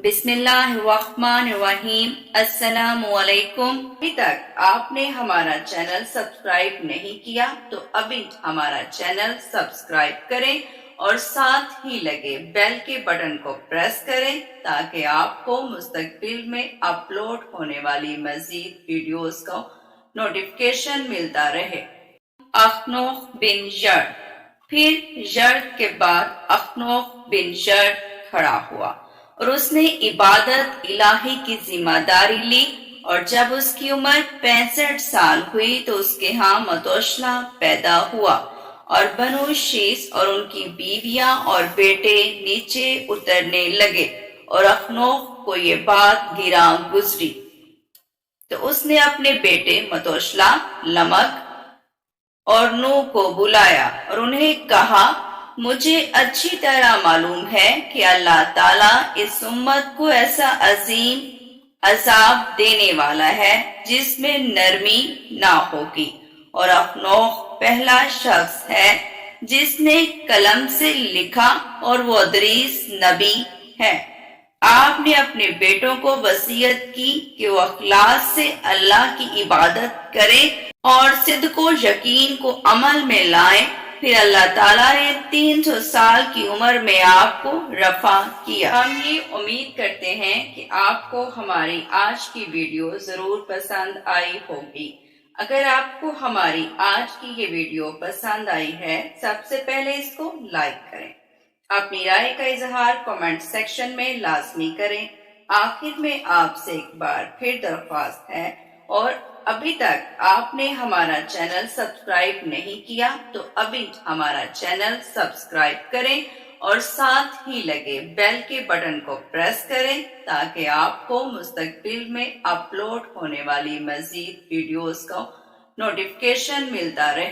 بسم اللہ الرحمن الرحیم۔ السلام علیکم۔ ابھی تک آپ نے ہمارا چینل سبسکرائب نہیں کیا تو ابھی ہمارا چینل سبسکرائب کریں اور ساتھ ہی لگے بیل کے بٹن کو پریس کریں تاکہ آپ کو مستقبل میں اپلوڈ ہونے والی مزید ویڈیوز کا نوٹیفیکیشن ملتا رہے۔ اخنوخ بن یرد۔ پھر یرد کے بعد اخنوخ بن یرد کھڑا ہوا اور اس نے عبادت الہی کی ذمہ داری لی، اور جب اس کی عمر 65 سال ہوئی تو اس کے ہاں متوشلہ پیدا ہوا، اور بنو شیس اور ان کی بیویاں اور بیٹے نیچے اترنے لگے، اور اخنوخ کو یہ بات گراں گزری۔ تو اس نے اپنے بیٹے متوشلہ، لمک اور نو کو بلایا اور انہیں کہا، مجھے اچھی طرح معلوم ہے کہ اللہ تعالیٰ اس امت کو ایسا عظیم عذاب دینے والا ہے جس میں نرمی نہ ہوگی، اور اخنوخ پہلا شخص ہے جس نے قلم سے لکھا اور وہ ادریس نبی ہے۔ آپ نے اپنے بیٹوں کو وصیت کی کہ وہ اخلاص سے اللہ کی عبادت کریں اور صدق و یقین کو عمل میں لائیں۔ پھر اللہ تعالیٰ نے 300 سال کی عمر میں آپ کو رفع کیا۔ ہم یہ امید کرتے ہیں کہ آپ کو ہماری آج کی ویڈیو ضرور پسند آئی ہوگی۔ اگر آپ کو ہماری آج کی یہ ویڈیو پسند آئی ہے، سب سے پہلے اس کو لائک کریں، اپنی رائے کا اظہار کمنٹ سیکشن میں لازمی کریں۔ آخر میں آپ سے ایک بار پھر درخواست ہے، اور ابھی تک آپ نے ہمارا چینل سبسکرائب نہیں کیا تو ابھی ہمارا چینل سبسکرائب کریں اور ساتھ ہی لگے بیل کے بٹن کو پریس کریں تاکہ آپ کو مستقبل میں اپلوڈ ہونے والی مزید ویڈیوز کا نوٹیفیکیشن ملتا رہے۔